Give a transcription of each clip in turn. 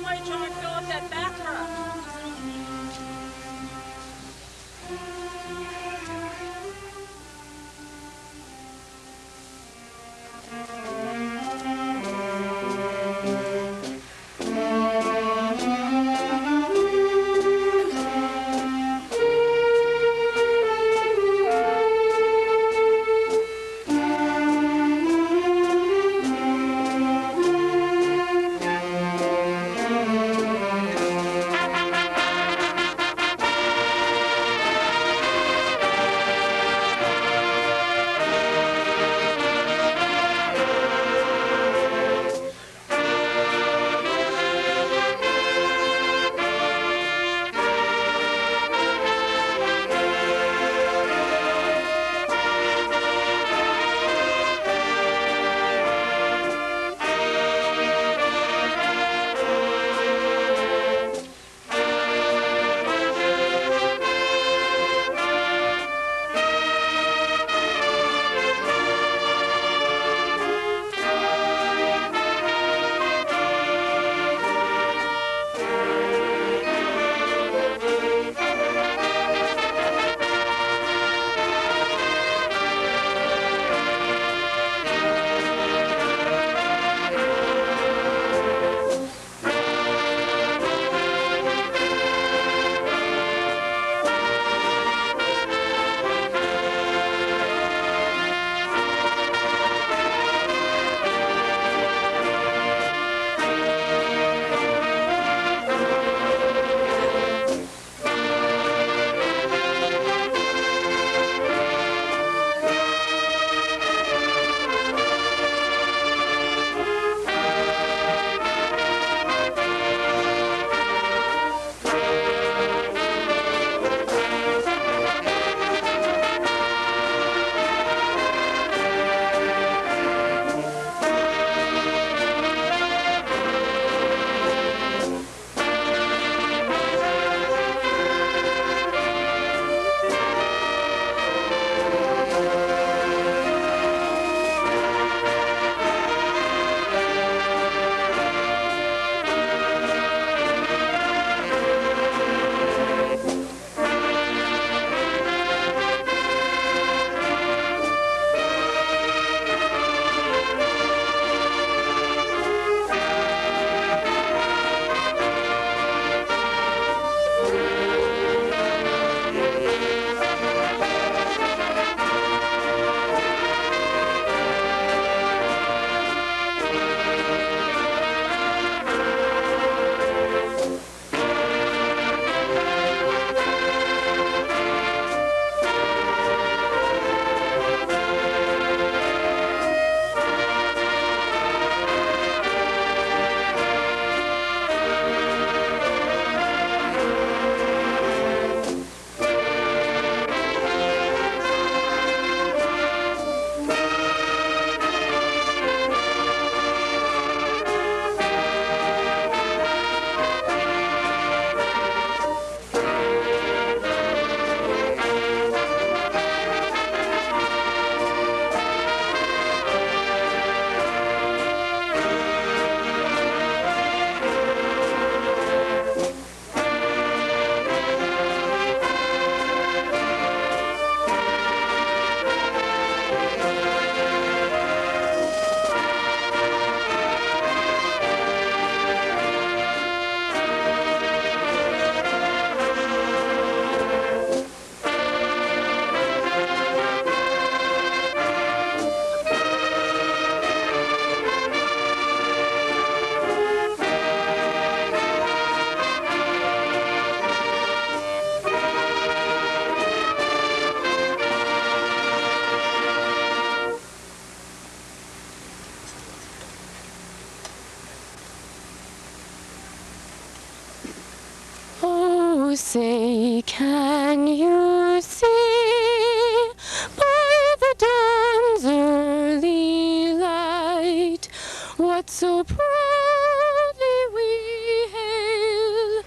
way, John. Fill up that bathroom. say, can you see by the dawn's early light what so proudly we hail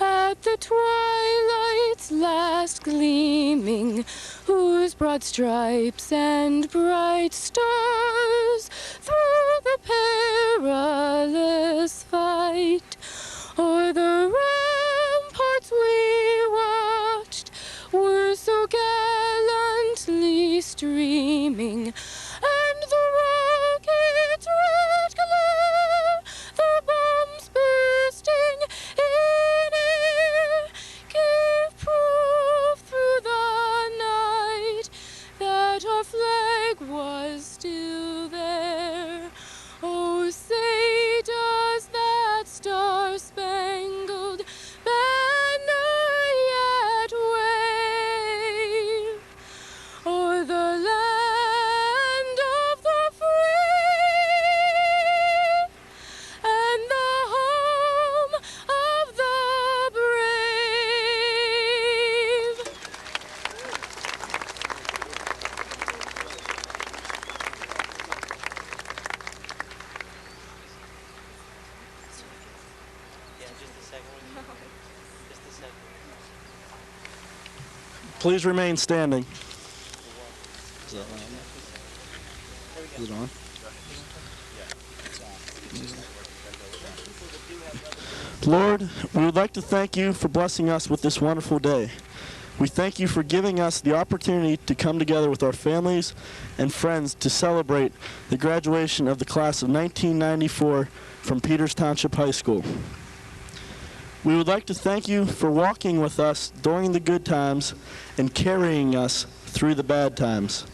at the twilight's last gleaming, whose broad stripes and bright stars through the perilous fight Please remain standing. Is it on? Lord, we would like to thank you for blessing us with this wonderful day. We thank you for giving us the opportunity to come together with our families and friends to celebrate the graduation of the class of 1994 from Peters Township High School. We would like to thank you for walking with us during the good times and carrying us through the bad times.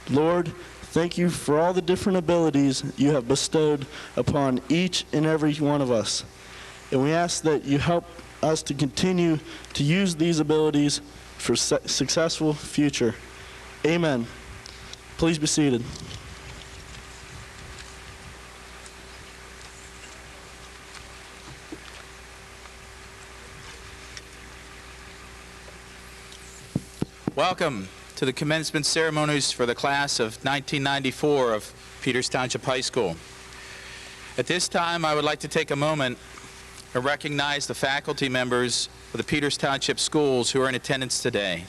Lord, thank you for all the different abilities you have bestowed upon each and every one of us. And we ask that you help us to continue to use these abilities for a successful future. Amen. Please be seated. Welcome to the commencement ceremonies for the class of 1994 of Peters Township High School. At this time, I would like to take a moment and recognize the faculty members of the Peters Township schools who are in attendance today.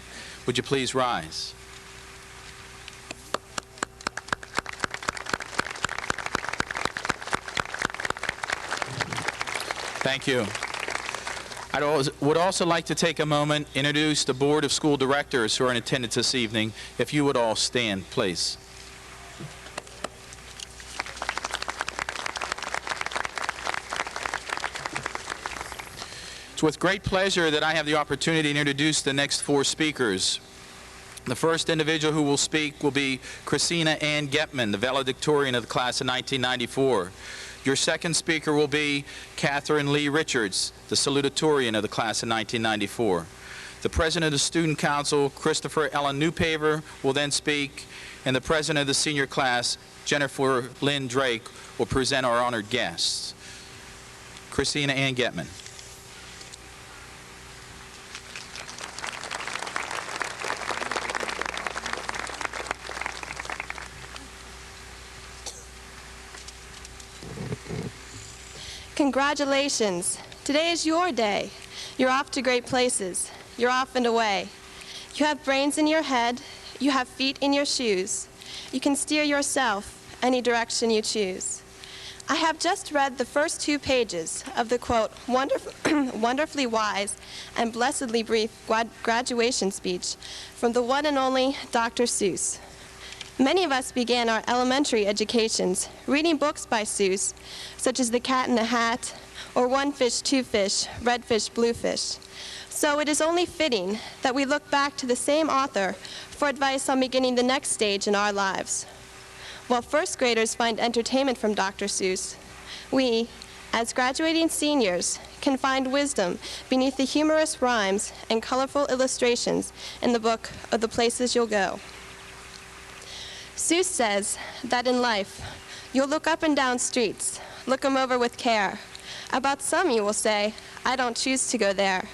Would you please rise? Thank you. I would also like to take a moment and introduce the Board of School Directors who are in attendance this evening. If you would all stand, please. It's with great pleasure that I have the opportunity to introduce the next four speakers. The first individual who will speak will be Christina Ann Getman, the valedictorian of the class of 1994. Your second speaker will be Catherine Lee Richards, the salutatorian of the class of 1994. The president of the Student Council, Christopher Ellen Newpaver, will then speak, and the president of the senior class, Jennifer Lynn Drake, will present our honored guests. Christina Ann Getman. Congratulations. Today is your day. You're off to great places. You're off and away. You have brains in your head. You have feet in your shoes. You can steer yourself any direction you choose. I have just read the first 2 pages of the, quote, wonderfully wise and blessedly brief graduation speech from the one and only Dr. Seuss. Many of us began our elementary educations reading books by Seuss, such as The Cat in the Hat, or One Fish, Two Fish, Red Fish, Blue Fish. So it is only fitting that we look back to the same author for advice on beginning the next stage in our lives. While first graders find entertainment from Dr. Seuss, we, as graduating seniors, can find wisdom beneath the humorous rhymes and colorful illustrations in the book of The Places You'll Go. Seuss says that in life, you'll look up and down streets, look them over with care. About some you will say, I don't choose to go there.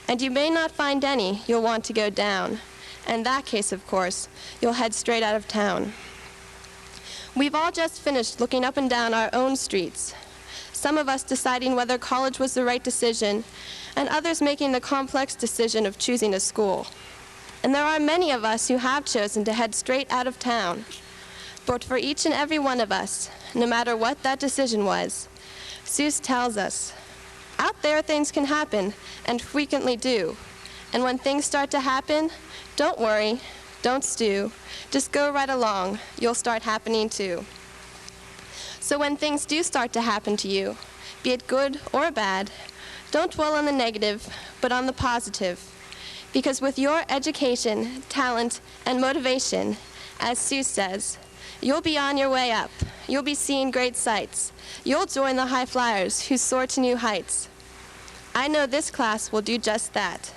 And you may not find any you'll want to go down. In that case, of course, you'll head straight out of town. We've all just finished looking up and down our own streets. Some of us deciding whether college was the right decision, and others making the complex decision of choosing a school. And there are many of us who have chosen to head straight out of town. But for each and every one of us, no matter what that decision was, Seuss tells us, out there things can happen, and frequently do. And when things start to happen, don't worry, don't stew, just go right along, you'll start happening too. So when things do start to happen to you, be it good or bad, don't dwell on the negative, but on the positive. Because with your education, talent, and motivation, as Seuss says, you'll be on your way up. You'll be seeing great sights. You'll join the high flyers who soar to new heights. I know this class will do just that.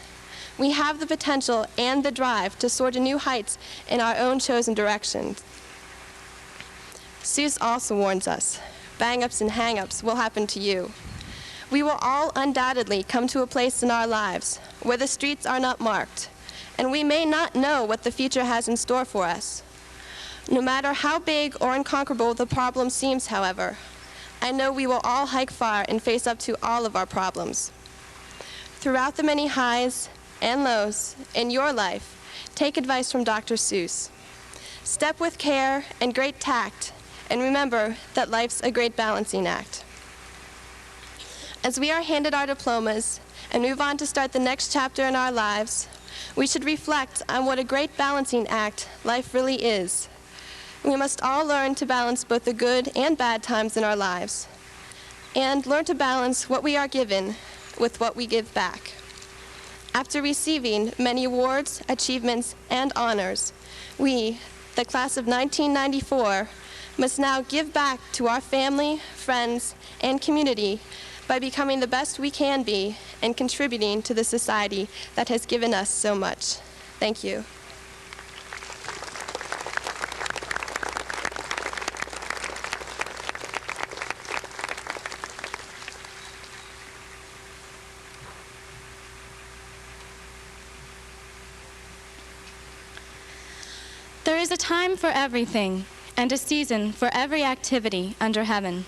We have the potential and the drive to soar to new heights in our own chosen directions. Seuss also warns us, bang-ups and hang-ups will happen to you. We will all undoubtedly come to a place in our lives where the streets are not marked, and we may not know what the future has in store for us. No matter how big or unconquerable the problem seems, however, I know we will all hike far and face up to all of our problems. Throughout the many highs and lows in your life, take advice from Dr. Seuss. Step with care and great tact, and remember that life's a great balancing act. As we are handed our diplomas and move on to start the next chapter in our lives, we should reflect on what a great balancing act life really is. We must all learn to balance both the good and bad times in our lives, and learn to balance what we are given with what we give back. After receiving many awards, achievements, and honors, we, the class of 1994, must now give back to our family, friends, and community by becoming the best we can be and contributing to the society that has given us so much. Thank you. There is a time for everything, and a season for every activity under heaven.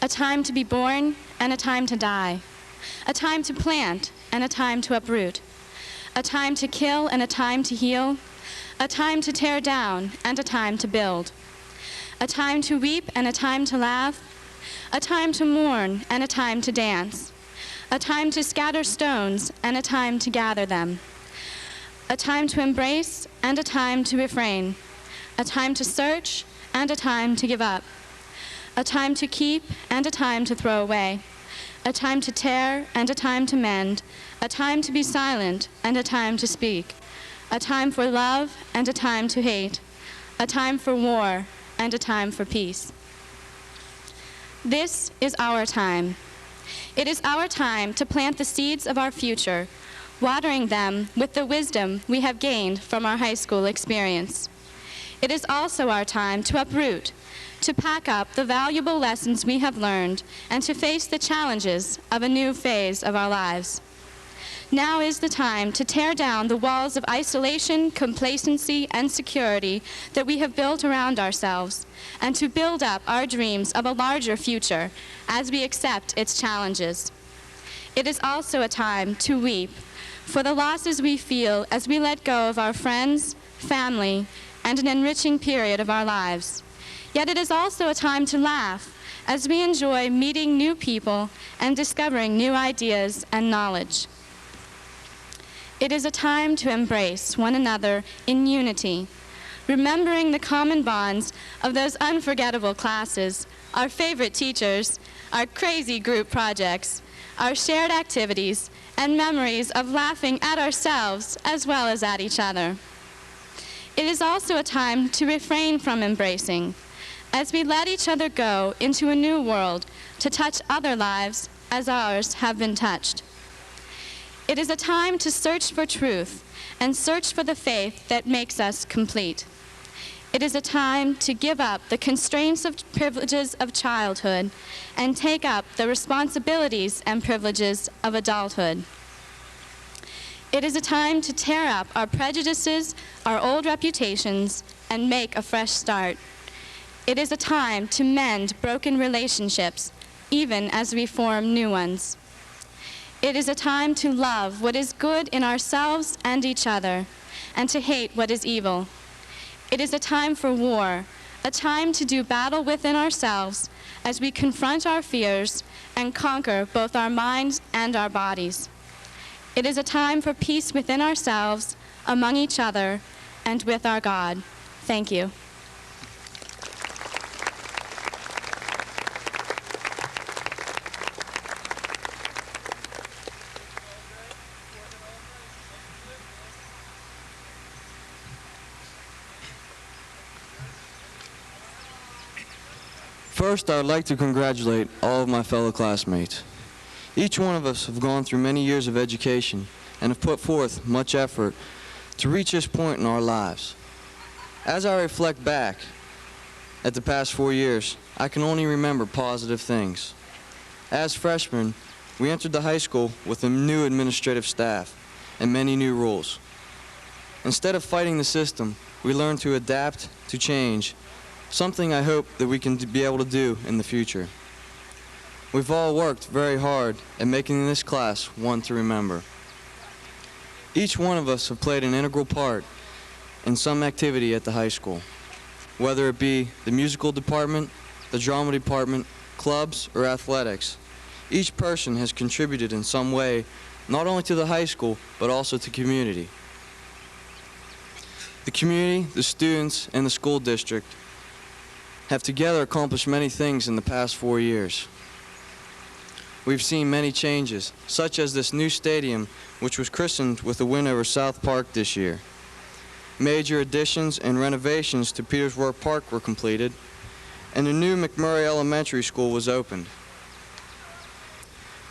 A time to be born, and a time to die. A time to plant, and a time to uproot. A time to kill, and a time to heal. A time to tear down, and a time to build. A time to weep, and a time to laugh. A time to mourn, and a time to dance. A time to scatter stones, and a time to gather them. A time to embrace, and a time to refrain. A time to search, and a time to give up. A time to keep, and a time to throw away. A time to tear, and a time to mend. A time to be silent, and a time to speak. A time for love, and a time to hate. A time for war, and a time for peace. This is our time. It is our time to plant the seeds of our future, watering them with the wisdom we have gained from our high school experience. It is also our time to uproot, to pack up the valuable lessons we have learned, and to face the challenges of a new phase of our lives. Now is the time to tear down the walls of isolation, complacency, and security that we have built around ourselves, and to build up our dreams of a larger future as we accept its challenges. It is also a time to weep for the losses we feel as we let go of our friends, family, and an enriching period of our lives. Yet it is also a time to laugh as we enjoy meeting new people and discovering new ideas and knowledge. It is a time to embrace one another in unity, remembering the common bonds of those unforgettable classes, our favorite teachers, our crazy group projects, our shared activities, and memories of laughing at ourselves as well as at each other. It is also a time to refrain from embracing, as we let each other go into a new world to touch other lives as ours have been touched. It is a time to search for truth and search for the faith that makes us complete. It is a time to give up the constraints of privileges of childhood and take up the responsibilities and privileges of adulthood. It is a time to tear up our prejudices, our old reputations, and make a fresh start. It is a time to mend broken relationships, even as we form new ones. It is a time to love what is good in ourselves and each other, and to hate what is evil. It is a time for war, a time to do battle within ourselves as we confront our fears and conquer both our minds and our bodies. It is a time for peace within ourselves, among each other, and with our God. Thank you. First, I would like to congratulate all of my fellow classmates. Each one of us have gone through many years of education and have put forth much effort to reach this point in our lives. As I reflect back at the past 4 years, I can only remember positive things. As freshmen, we entered the high school with a new administrative staff and many new rules. Instead of fighting the system, we learned to adapt to change, something I hope that we can be able to do in the future. We've all worked very hard at making this class one to remember. Each one of us have played an integral part in some activity at the high school, whether it be the musical department, the drama department, clubs, or athletics. Each person has contributed in some way, not only to the high school, but also to the community. The community, the students, and the school district have together accomplished many things in the past 4 years. We've seen many changes, such as this new stadium, which was christened with a win over South Park this year. Major additions and renovations to Petersburg Park were completed, and the new McMurray Elementary School was opened.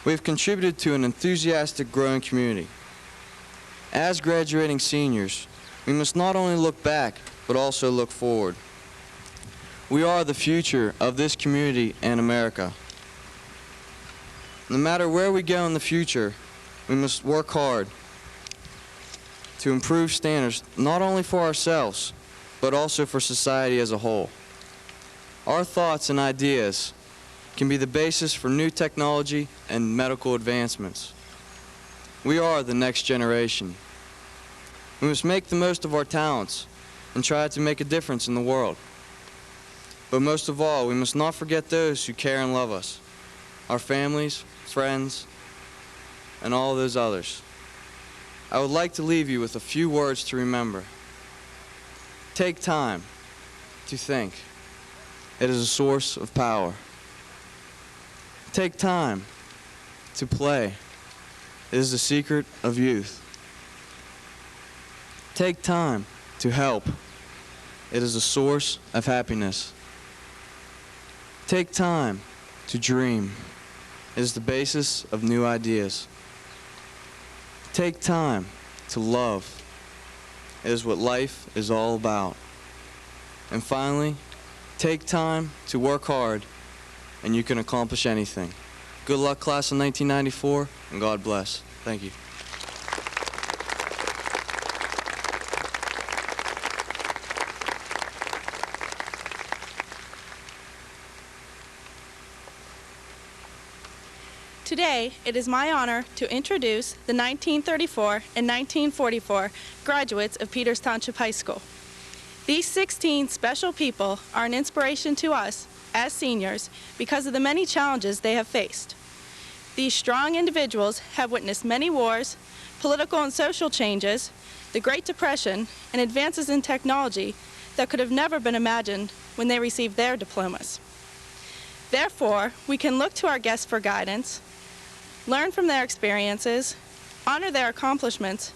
We've contributed to an enthusiastic, growing community. As graduating seniors, we must not only look back, but also look forward. We are the future of this community and America. No matter where we go in the future, we must work hard to improve standards not only for ourselves, but also for society as a whole. Our thoughts and ideas can be the basis for new technology and medical advancements. We are the next generation. We must make the most of our talents and try to make a difference in the world. But most of all, we must not forget those who care and love us, our families, friends, and all those others. I would like to leave you with a few words to remember. Take time to think. It is a source of power. Take time to play. It is the secret of youth. Take time to help. It is a source of happiness. Take time to dream. It is the basis of new ideas. Take time to love. It is what life is all about. And finally, take time to work hard, and you can accomplish anything. Good luck, class of 1994, and God bless. Thank you. Today, it is my honor to introduce the 1934 and 1944 graduates of Peters Township High School. These 16 special people are an inspiration to us as seniors because of the many challenges they have faced. These strong individuals have witnessed many wars, political and social changes, the Great Depression, and advances in technology that could have never been imagined when they received their diplomas. Therefore, we can look to our guests for guidance, learn from their experiences, honor their accomplishments,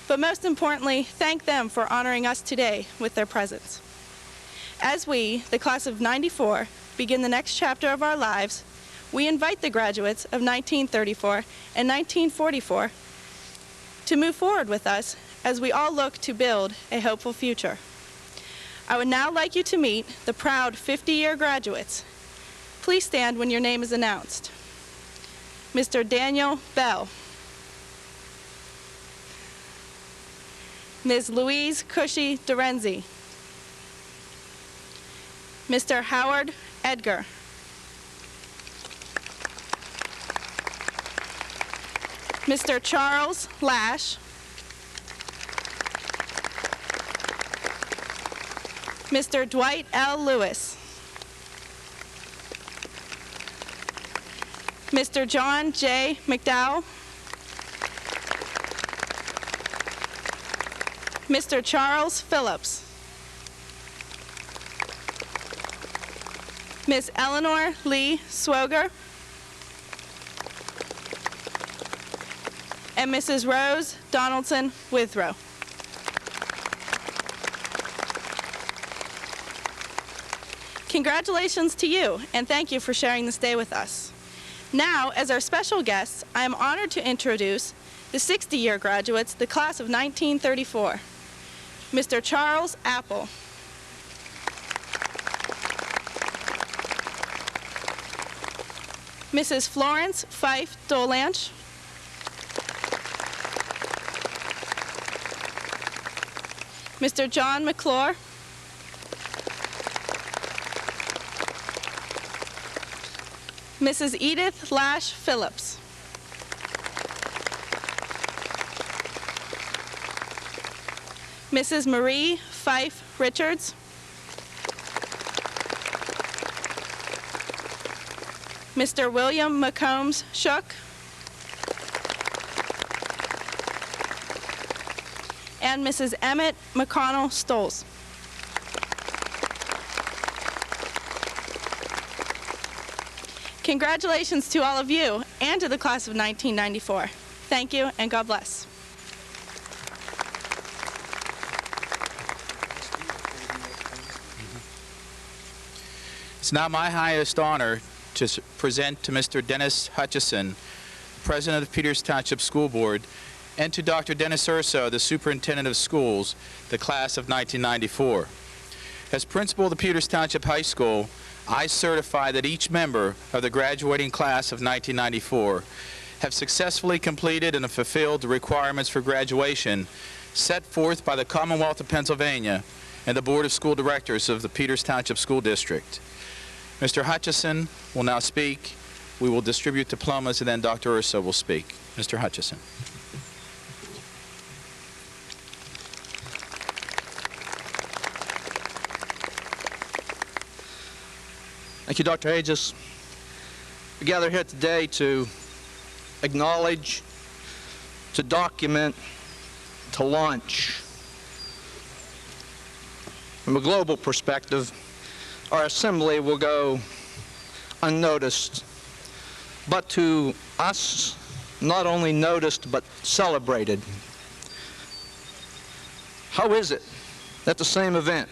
but most importantly, thank them for honoring us today with their presence. As we, the class of '94, begin the next chapter of our lives, we invite the graduates of 1934 and 1944 to move forward with us as we all look to build a hopeful future. I would now like you to meet the proud 50-year graduates. Please stand when your name is announced. Mr. Daniel Bell. Ms. Louise Cushy Dorenzi. Mr. Howard Edgar. Mr. Charles Lash. Mr. Dwight L. Lewis. Mr. John J. McDowell. Mr. Charles Phillips. Ms. Eleanor Lee Swoger. And Mrs. Rose Donaldson Withrow. Congratulations to you, and thank you for sharing this day with us. Now, as our special guests, I am honored to introduce the 60-year graduates, the class of 1934. Mr. Charles Apple. Mrs. Florence Fife Dolanch. Mr. John McClure. Mrs. Edith Lash Phillips. Mrs. Marie Fife Richards, Mr. William McCombs Shook, and Mrs. Emmett McConnell Stoles. Congratulations to all of you and to the class of 1994. Thank you and God bless. It's now my highest honor to present to Mr. Dennis Hutchison, President of the Peters Township School Board, and to Dr. Dennis Urso, the Superintendent of Schools, the class of 1994. As principal of the Peters Township High School, I certify that each member of the graduating class of 1994 have successfully completed and have fulfilled the requirements for graduation set forth by the Commonwealth of Pennsylvania and the Board of School Directors of the Peters Township School District. Mr. Hutchison will now speak. We will distribute diplomas, and then Dr. Urso will speak. Mr. Hutchison. Thank you, Dr. Aegis. We gather here today to acknowledge, to document, to launch. From a global perspective, our assembly will go unnoticed, but to us, not only noticed, but celebrated. How is it that the same event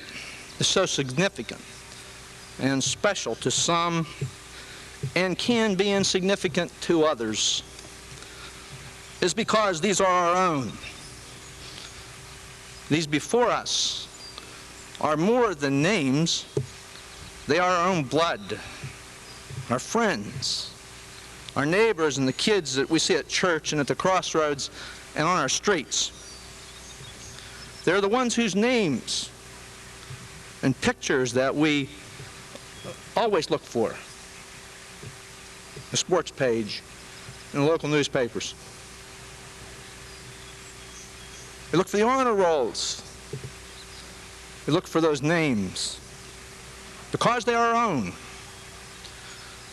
is so significant and special to some and can be insignificant to others? Is because these are our own. These before us are more than names. They are our own blood, our friends, our neighbors, and the kids that we see at church and at the crossroads and on our streets. They're the ones whose names and pictures that we always look for. The sports page in the local newspapers. We look for the honor rolls. We look for those names because they are our own.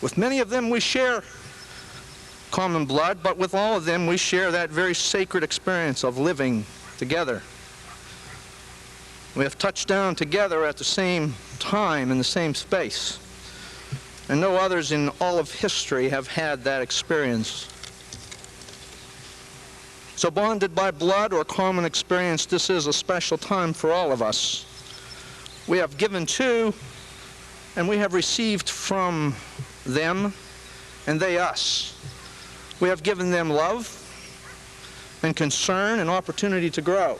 With many of them we share common blood, but with all of them we share that very sacred experience of living together. We have touched down together at the same time in the same space, and no others in all of history have had that experience. So bonded by blood or common experience, this is a special time for all of us. We have given to, and we have received from them, and they us. We have given them love and concern and opportunity to grow.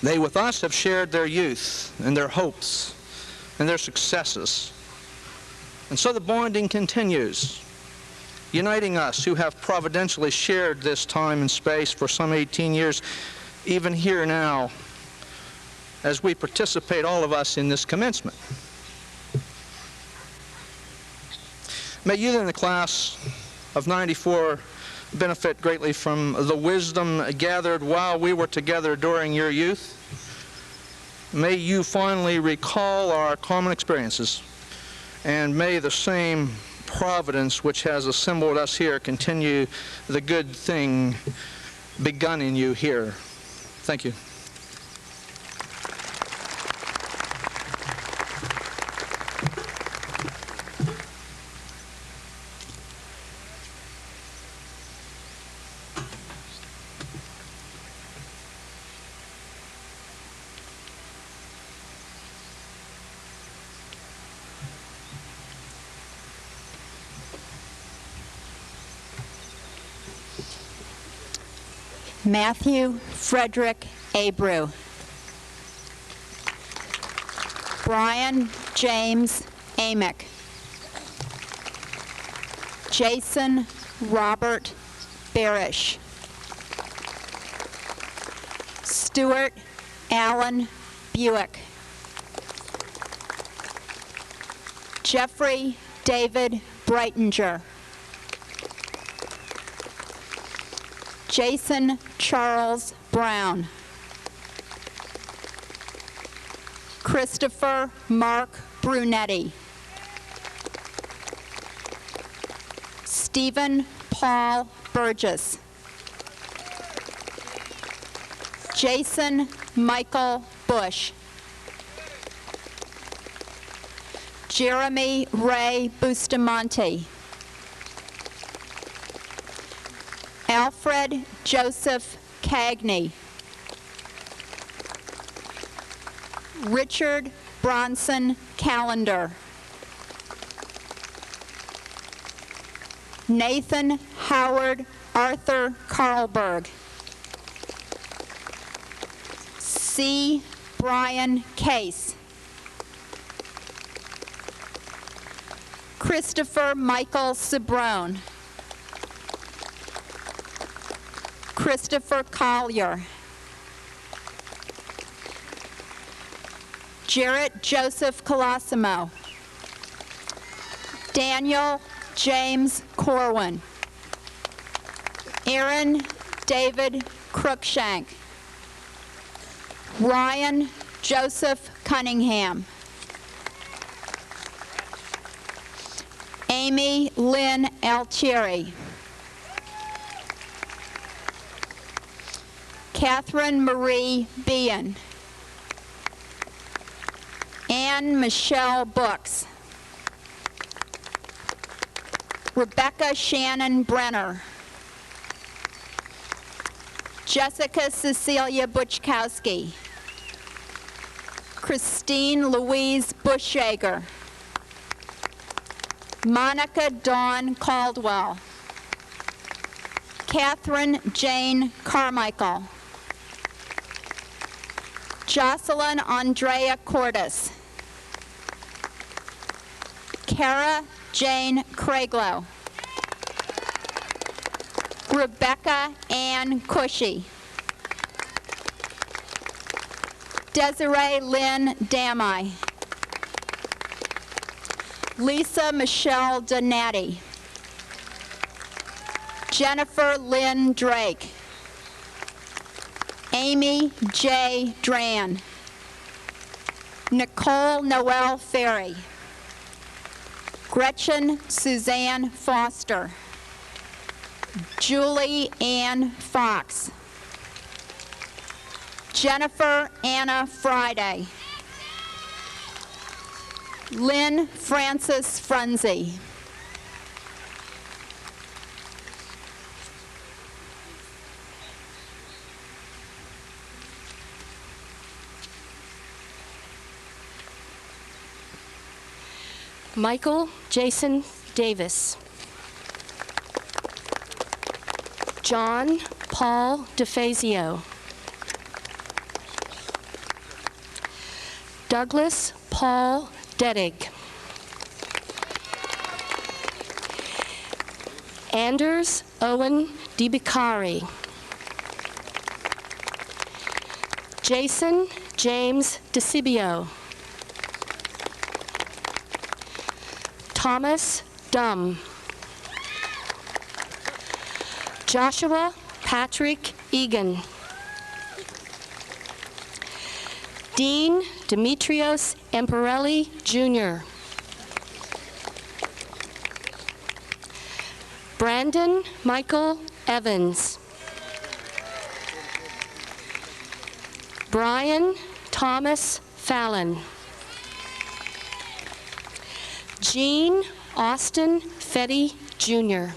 They with us have shared their youth and their hopes and their successes. And so the bonding continues, uniting us who have providentially shared this time and space for some 18 years, even here now, as we participate, all of us, in this commencement. May you in the class of 94 benefit greatly from the wisdom gathered while we were together during your youth. May you finally recall our common experiences, and may the same providence which has assembled us here continue the good thing begun in you here. Thank you. Matthew Frederick Abreu. Brian James Amick. Jason Robert Barish. Stuart Allen Buick. Jeffrey David Breitinger. Jason Charles Brown. Christopher Mark Brunetti. Stephen Paul Burgess. Jason Michael Bush. Jeremy Ray Bustamante. Alfred Joseph Cagney. Richard Bronson Callender. Nathan Howard Arthur Carlberg. C. Brian Case. Christopher Michael Sabrone. Christopher Collier. Jarrett Joseph Colosimo. Daniel James Corwin. Aaron David Cruikshank. Ryan Joseph Cunningham. Amy Lynn Altieri. Catherine Marie Bean. Anne Michelle Books. Rebecca Shannon Brenner. Jessica Cecilia Butchkowski. Christine Louise Bushhager. Monica Dawn Caldwell. Catherine Jane Carmichael. Jocelyn Andrea Cordes. Kara Jane Craiglow. Rebecca Ann Cushy. Desiree Lynn Damai. Lisa Michelle Donati. Jennifer Lynn Drake. Amy J. Dran. Nicole Noel Ferry. Gretchen Suzanne Foster. Julie Ann Fox. Jennifer Anna Friday. Lynn Frances Frunze. Michael Jason Davis. John Paul DeFazio. Douglas Paul Dedig. Anders Owen DiBicari. Jason James DeCibio. Thomas Dumm. Joshua Patrick Egan. Dean Demetrios Emperelli, Jr. Brandon Michael Evans. Brian Thomas Fallon. Gene Austin Fetty, Jr.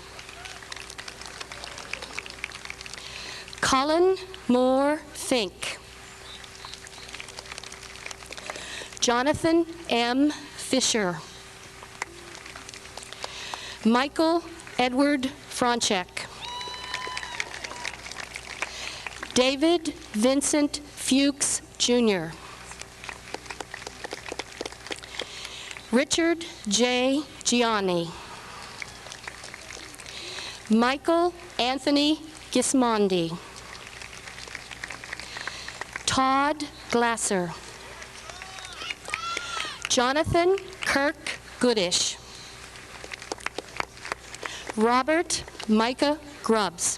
Colin Moore Fink. Jonathan M. Fisher. Michael Edward Franchek. David Vincent Fuchs, Jr. Richard J. Gianni. Michael Anthony Gismondi. Todd Glasser. Jonathan Kirk Goodish. Robert Micah Grubbs.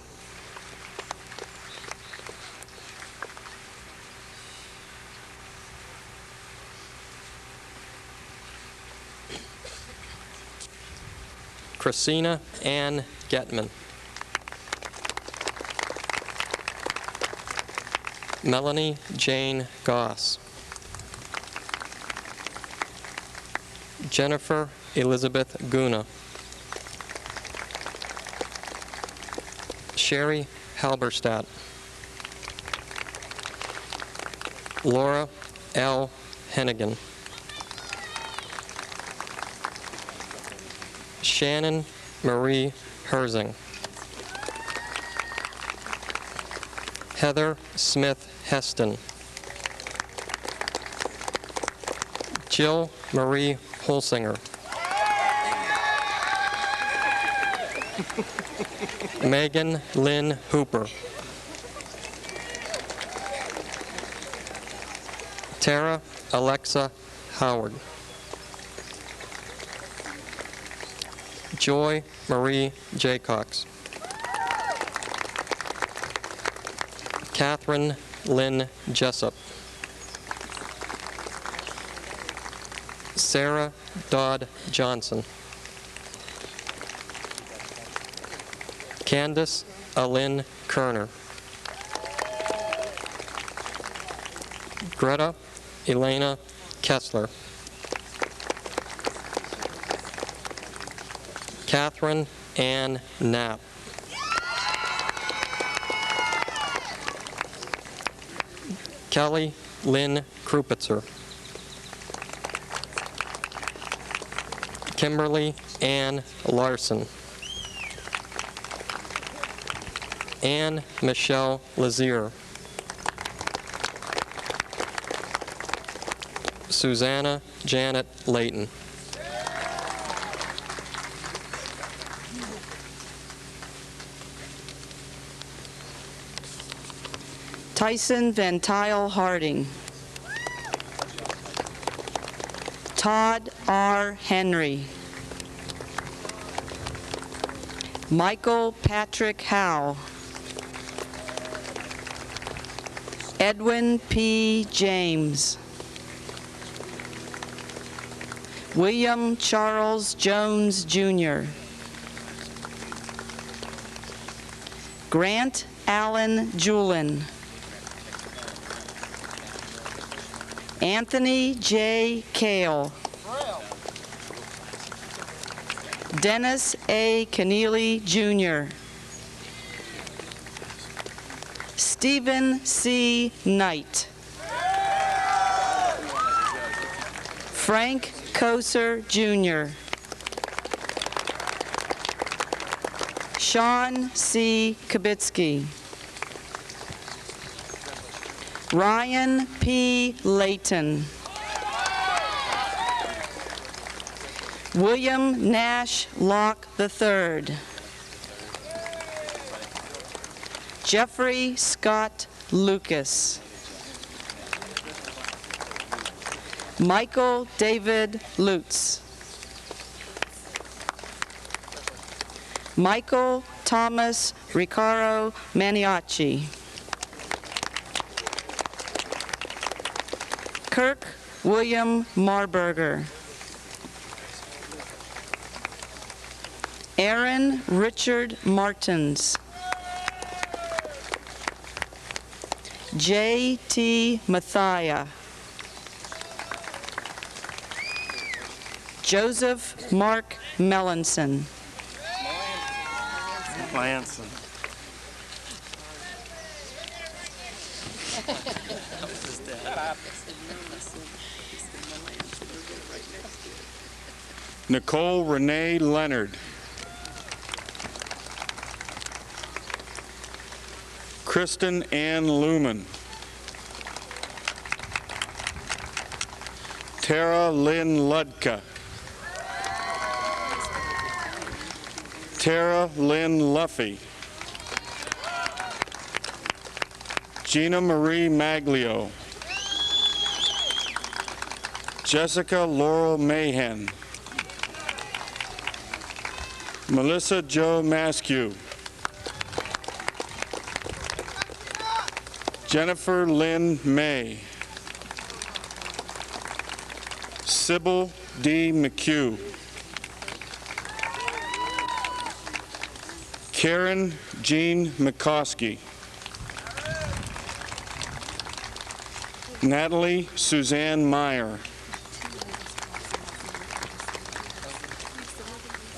Christina Ann Getman. Melanie Jane Goss. Jennifer Elizabeth Guna. Sherry Halberstadt. Laura L. Hennigan. Shannon Marie Herzing. Heather Smith Heston. Jill Marie Holsinger. Megan Lynn Hooper. Tara Alexa Howard. Joy Marie Jaycox. Catherine Lynn Jessup. Sarah Dodd Johnson. Candace Alyn Kerner. Greta Elena Kessler. Catherine Ann Knapp. Kelly Lynn Krupitzer. Kimberly Ann Larson. Anne Michelle Lazier. Susanna Janet Layton. Tyson Van Tile Harding. Todd R. Henry. Michael Patrick Howe. Edwin P. James. William Charles Jones, Jr. Grant Allen Julin. Anthony J. Kale. Dennis A. Keneally, Jr. Stephen C. Knight. Frank Koser, Jr. Sean C. Kabitsky. Ryan P. Layton. William Nash Locke III. Jeffrey Scott Lucas. Michael David Lutz. Michael Thomas Ricaro Maniaci. Kirk William Marburger. Aaron Richard Martins. J.T. Mathia. Joseph Mark Melanson. Melanson. Nicole Renee Leonard. Kristen Ann Lumen. Tara Lynn Ludka. Tara Lynn Luffy. Gina Marie Maglio. Jessica Laurel Mahan. Melissa Jo Maskew. Jennifer Lynn May. Sybil D. McHugh. Karen Jean McCoskey. Natalie Suzanne Meyer.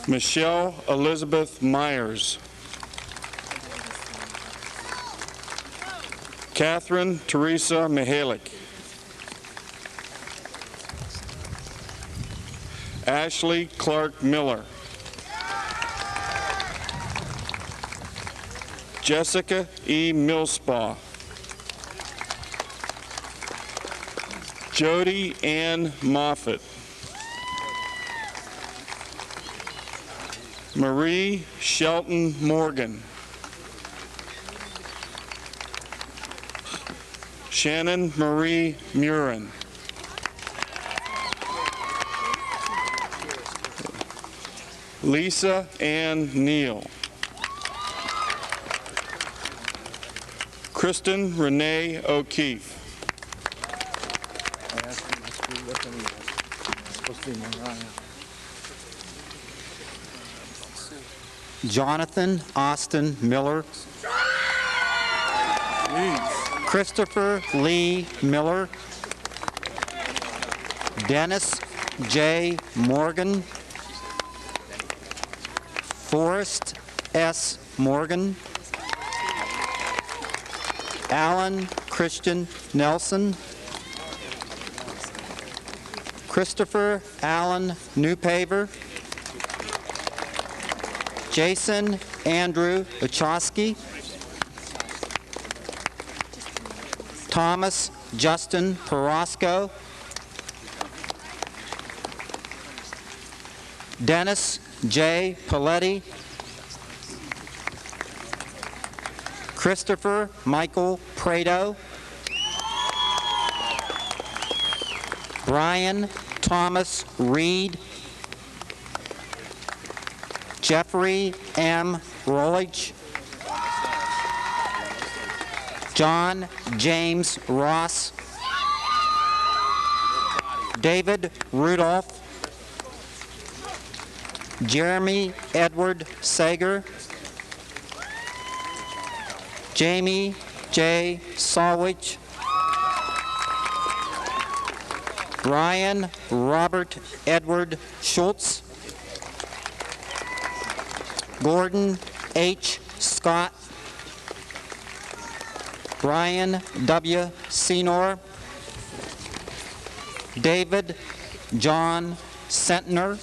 Michelle Elizabeth Myers. Catherine Teresa Mihalik. Ashley Clark Miller. Jessica E. Millspaw. Jody Ann Moffett. Marie Shelton Morgan. Shannon Marie Murin. Lisa Ann Neal. Kristen Renee O'Keefe. Jonathan Austin Miller. Christopher Lee Miller. Dennis J. Morgan. Forrest S. Morgan. Alan Christian Nelson. Christopher Allen Newpaver. Jason Andrew Ochosky. Thomas Justin Perosco. Dennis J. Paletti. Christopher Michael Prado. Brian Thomas Reed. Jeffrey M. Rolich. John James Ross. David Rudolph. Jeremy Edward Sager. Jamie J. Sawich. Ryan Robert Edward Schultz. Gordon H. Scott. Brian W. Senor. David John Sentner.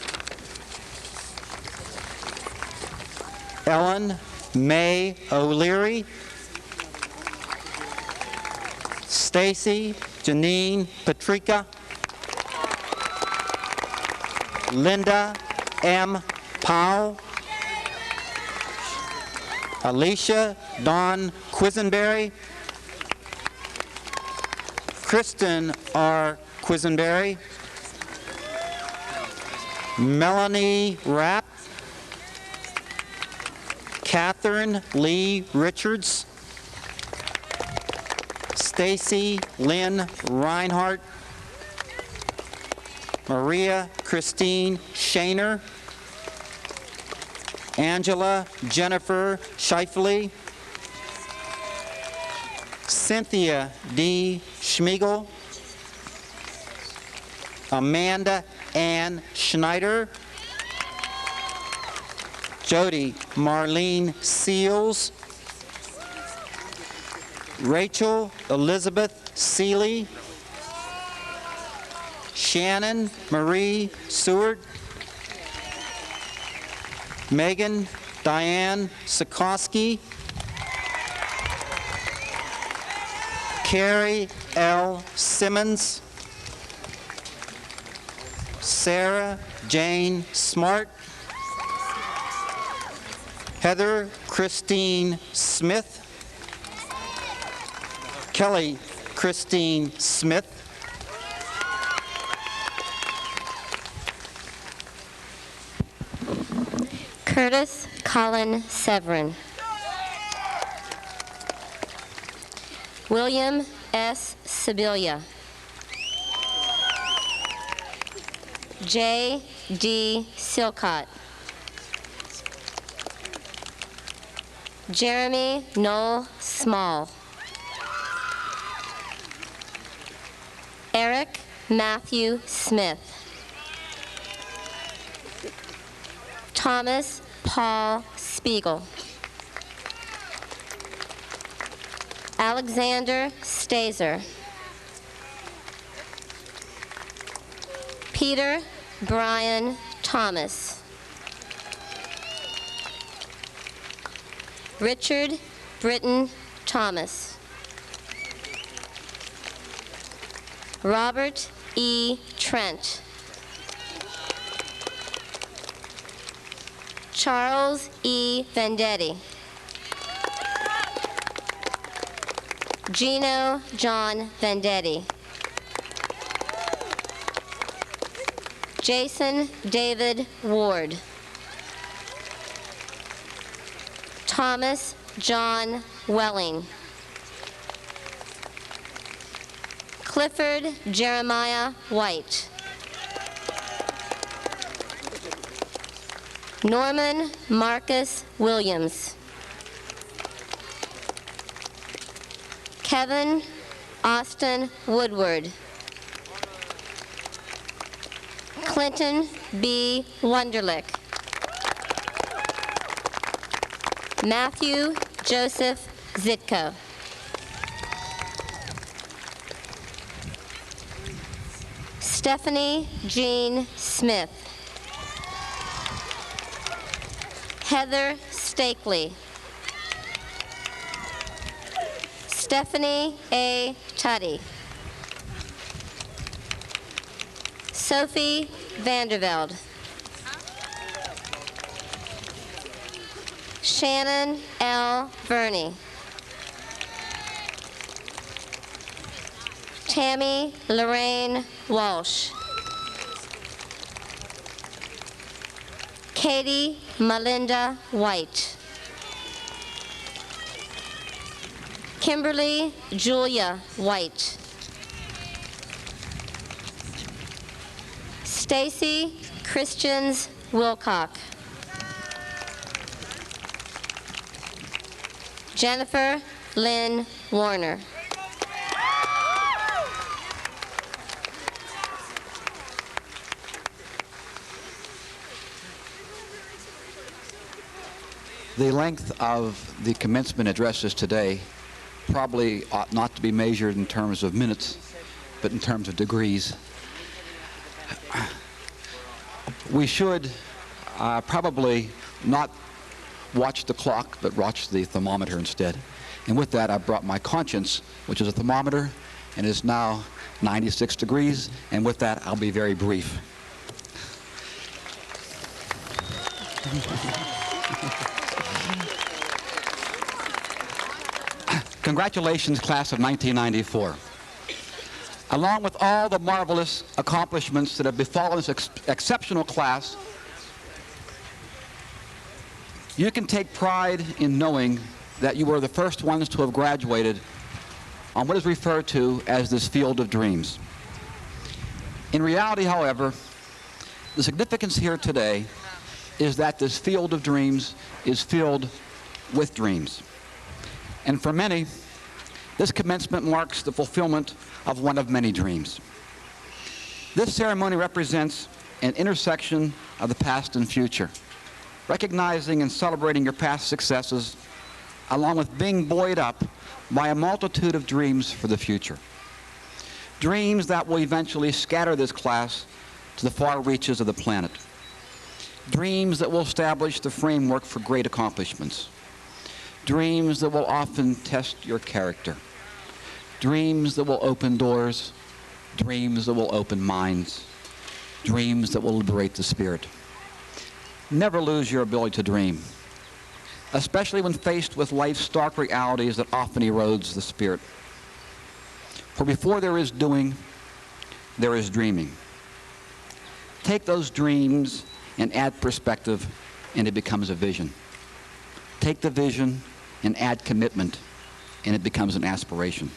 Ellen May O'Leary. Stacy Janine Patrica. Linda M. Powell. Alicia Dawn Quisenberry. Kristen R. Quisenberry. Melanie Rapp. Catherine Lee Richards. Stacy Lynn Reinhardt. Maria Christine Shaner. Angela Jennifer Scheifele. Cynthia D. Schmiegel. Amanda Ann Schneider. Jody Marlene Seals. Rachel Elizabeth Seeley. Shannon Marie Seward. Megan Diane Sikorsky. Carrie L. Simmons. Sarah Jane Smart. Heather Christine Smith. Kelly Christine Smith. Curtis Colin Severin. William S. Sibilia. J. D. Silcott. Jeremy Noel Small. Eric Matthew Smith. Thomas Paul Spiegel. Alexander Stazer. Peter Brian Thomas. Richard Britton Thomas. Robert E. Trent. Charles E. Vendetti. Gino John Vendetti. Jason David Ward. Thomas John Welling. Clifford Jeremiah White. Norman Marcus Williams. Kevin Austin Woodward. Clinton B. Wunderlich. Matthew Joseph Zitko. Stephanie Jean Smith. Heather Stakely. Stephanie A. Tutty. Sophie Vandervelde. Shannon L. Verney. Tammy Lorraine Walsh. Katie Melinda White. Kimberly Julia White. Stacy Christians Wilcock. Jennifer Lynn Warner. The length of the commencement addresses today probably ought not to be measured in terms of minutes, but in terms of degrees. We should probably not watch the clock, but watch the thermometer instead. And with that, I brought my conscience, which is a thermometer, and is now 96 degrees. And with that, I'll be very brief. Congratulations, class of 1994. Along with all the marvelous accomplishments that have befallen this exceptional class, you can take pride in knowing that you were the first ones to have graduated on what is referred to as this field of dreams. In reality, however, the significance here today is that this field of dreams is filled with dreams. And for many, this commencement marks the fulfillment of one of many dreams. This ceremony represents an intersection of the past and future, recognizing and celebrating your past successes, along with being buoyed up by a multitude of dreams for the future. Dreams that will eventually scatter this class to the far reaches of the planet. Dreams that will establish the framework for great accomplishments. Dreams that will often test your character. Dreams that will open doors. Dreams that will open minds. Dreams that will liberate the spirit. Never lose your ability to dream, especially when faced with life's stark realities that often erodes the spirit. For before there is doing, there is dreaming. Take those dreams and add perspective, and it becomes a vision. Take the vision and add commitment, and it becomes an aspiration.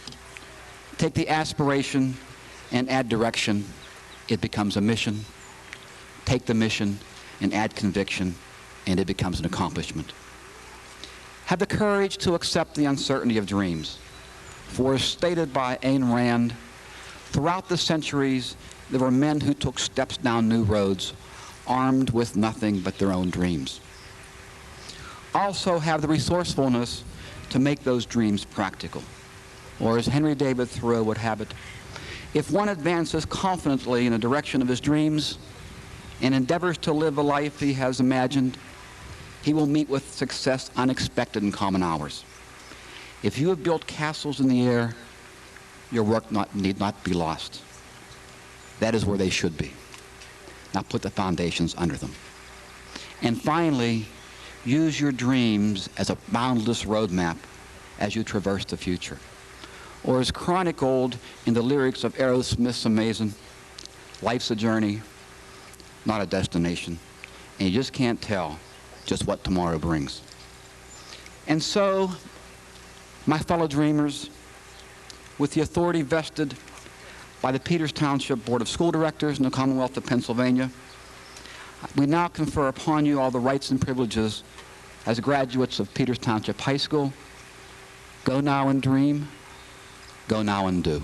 Take the aspiration and add direction, it becomes a mission. Take the mission and add conviction, and it becomes an accomplishment. Have the courage to accept the uncertainty of dreams. For as stated by Ayn Rand, throughout the centuries, there were men who took steps down new roads, armed with nothing but their own dreams. Also have the resourcefulness to make those dreams practical. Or as Henry David Thoreau would have it, if one advances confidently in the direction of his dreams and endeavors to live a life he has imagined, he will meet with success unexpected in common hours. If you have built castles in the air, your work need not be lost. That is where they should be. Now put the foundations under them. And finally, use your dreams as a boundless roadmap as you traverse the future. Or as chronicled in the lyrics of Aerosmith's Amazing, life's a journey, not a destination, and you just can't tell just what tomorrow brings. And so, my fellow dreamers, with the authority vested by the Peters Township Board of School Directors in the Commonwealth of Pennsylvania, we now confer upon you all the rights and privileges as graduates of Peters Township High School. Go now and dream. Go now and do.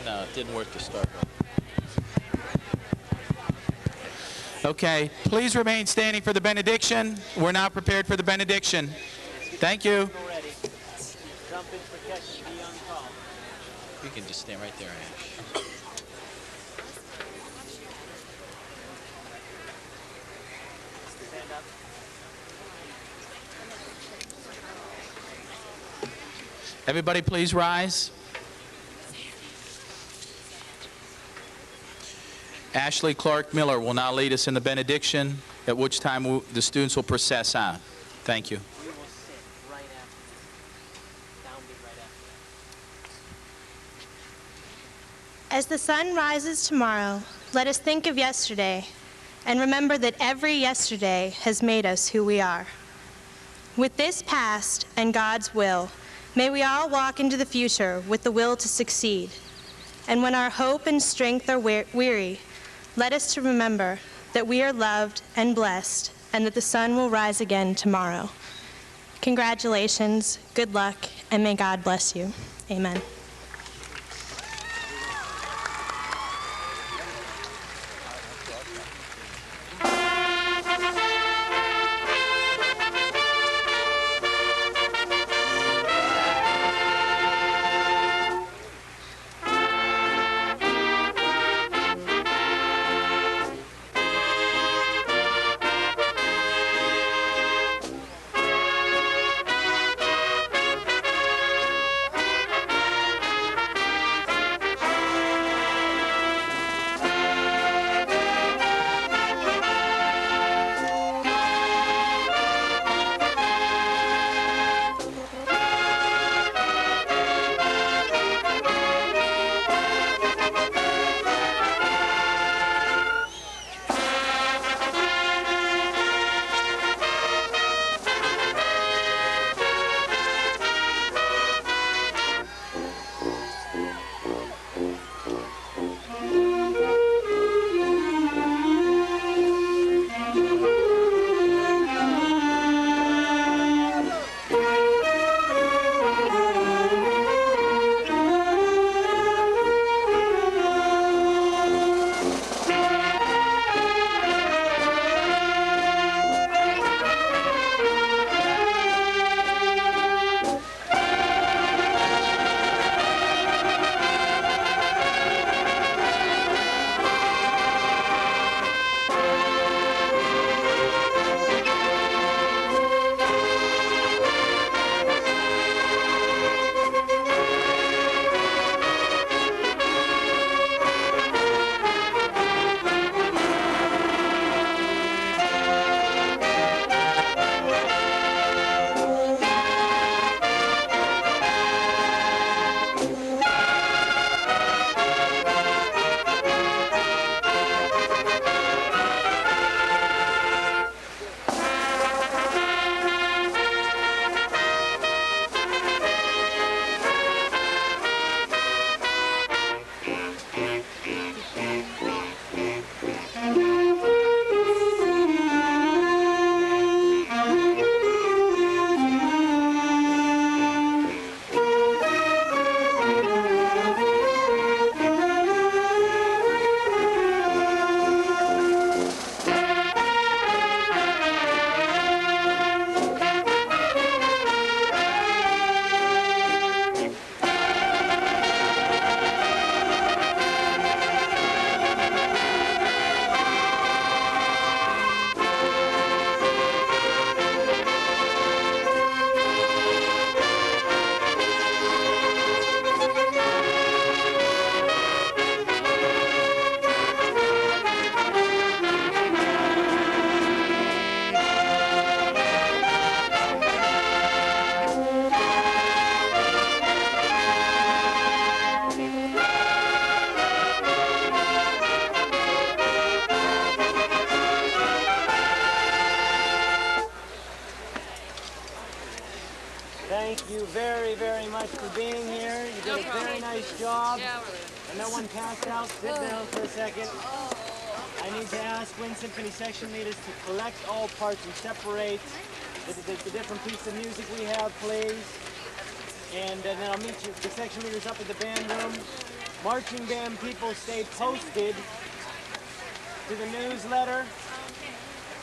No, it didn't work to start with. Okay, please remain standing for the benediction. We're now prepared for the benediction. Thank you. You can just stand right there, Ash. Everybody please rise. Ashley Clark Miller will now lead us in the benediction, at which time the students will process out. Thank you. We will sit right after. Downbeat right after. As the sun rises tomorrow, let us think of yesterday and remember that every yesterday has made us who we are. With this past and God's will, may we all walk into the future with the will to succeed. And when our hope and strength are weary, let us to remember that we are loved and blessed and that the sun will rise again tomorrow. Congratulations, good luck, and may God bless you. Amen. Bob? And no one passed out. Sit down for a second. I need to ask wind symphony section leaders to collect all parts and separate the different pieces of music we have, please. And then I'll meet you, the section leaders up at the band room. Marching band people, stay posted to the newsletter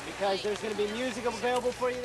because there's going to be music available for you.